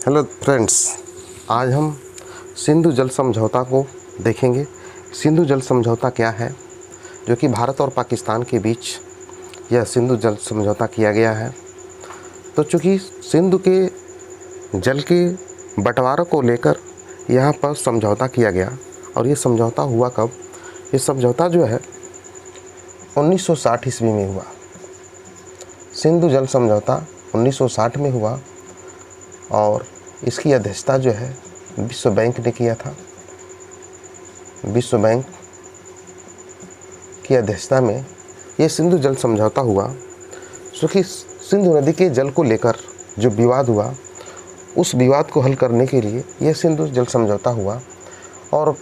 Hello friends, आज हम सिंधु जल समझौता को देखेंगे। सिंधु जल समझौता क्या है, जो कि भारत और पाकिस्तान के बीच यह सिंधु जल समझौता किया गया है। तो चूँकि सिंधु के जल के बंटवारे को लेकर यहाँ पर समझौता किया गया, और ये समझौता हुआ कब? ये समझौता जो है 1960 ईस्वी में हुआ। सिंधु जल समझौता 1960 में हुआ और इसकी अध्यक्षता जो है विश्व बैंक ने किया था। विश्व बैंक की अध्यक्षता में ये सिंधु जल समझौता हुआ, क्योंकि सिंधु नदी के जल को लेकर जो विवाद हुआ, उस विवाद को हल करने के लिए यह सिंधु जल समझौता हुआ और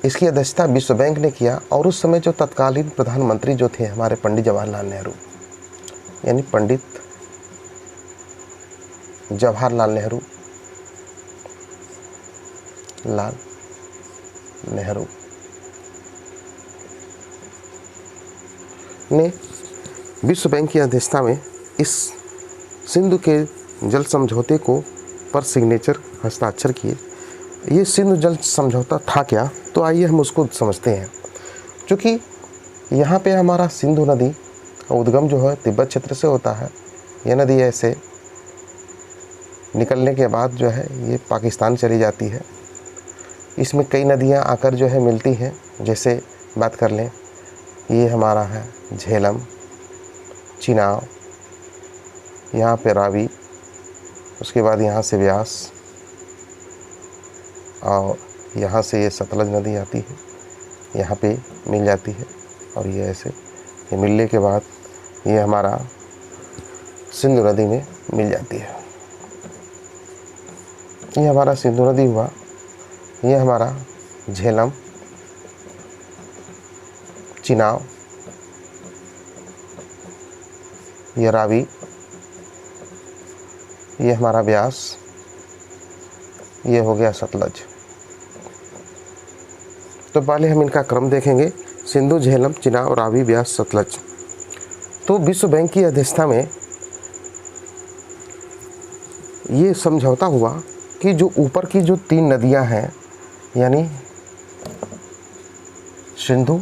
इसकी अध्यक्षता विश्व बैंक ने किया। और उस समय जो तत्कालीन प्रधानमंत्री जो थे हमारे पंडित जवाहरलाल नेहरू, यानी पंडित जवाहरलाल नेहरू ने विश्व बैंक की अध्यक्षता में इस सिंधु के जल समझौते को पर सिग्नेचर हस्ताक्षर किए। ये सिंधु जल समझौता था क्या? तो आइए हम उसको समझते हैं। क्योंकि यहाँ पे हमारा सिंधु नदी का उद्गम जो है तिब्बत क्षेत्र से होता है। यह नदी ऐसे निकलने के बाद जो है ये पाकिस्तान चली जाती है। इसमें कई नदियाँ आकर जो है मिलती हैं। जैसे बात कर लें, ये हमारा है झेलम, चिनाव, यहाँ पे रावी, उसके बाद यहाँ से व्यास, और यहाँ से ये सतलज नदी आती है, यहाँ पे मिल जाती है। और ये ऐसे ये मिलने के बाद ये हमारा सिंधु नदी में मिल जाती है। ये हमारा सिंधु नदी हुआ, ये हमारा झेलम, चिनाव, ये रावी, ये हमारा व्यास, ये हो गया सतलज। तो पहले हम इनका क्रम देखेंगे, सिंधु, झेलम, चिनाव, रावी, व्यास, सतलज। तो विश्व बैंक की अध्यक्षता में ये समझौता हुआ कि जो ऊपर की जो तीन नदियां हैं, यानी सिंधु,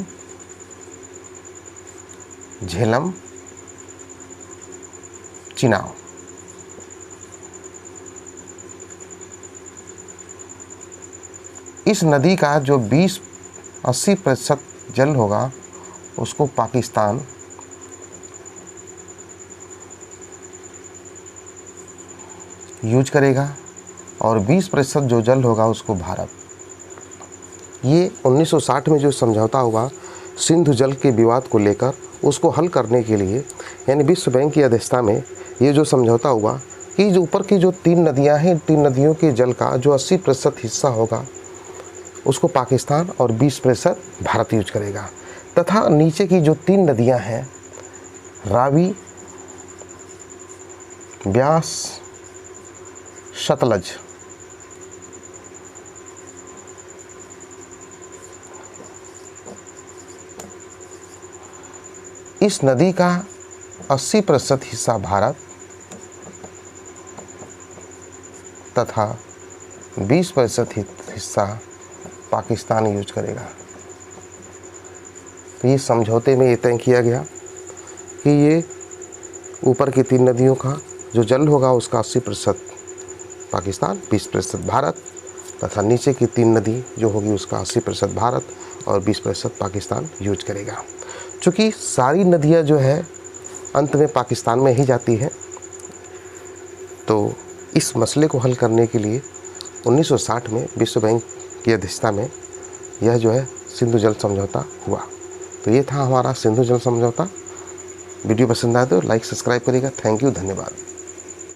झेलम, चिनाव, इस नदी का जो 80% जल होगा उसको पाकिस्तान यूज करेगा और 20% जो जल होगा उसको भारत। ये 1960 में जो समझौता हुआ सिंधु जल के विवाद को लेकर, उसको हल करने के लिए, यानी विश्व बैंक की अध्यक्षता में ये जो समझौता हुआ कि जो ऊपर की जो तीन नदियां हैं, तीन नदियों के जल का जो 80% हिस्सा होगा उसको पाकिस्तान और 20% भारत यूज करेगा। तथा नीचे की जो तीन नदियां हैं, रावी, व्यास, सतलज, इस नदी का 80% हिस्सा भारत तथा 20% हिस्सा पाकिस्तान यूज करेगा। तो ये समझौते में ये तय किया गया कि ये ऊपर की तीन नदियों का जो जल होगा उसका 80% पाकिस्तान, 20% भारत, तथा नीचे की तीन नदी जो होगी उसका 80% भारत और 20% पाकिस्तान यूज करेगा। चूँकि सारी नदियाँ जो है अंत में पाकिस्तान में ही जाती हैं, तो इस मसले को हल करने के लिए 1960 में विश्व बैंक की अध्यक्षता में यह जो है सिंधु जल समझौता हुआ। तो ये था हमारा सिंधु जल समझौता। वीडियो पसंद आए तो लाइक सब्सक्राइब करिएगा। थैंक यू, धन्यवाद।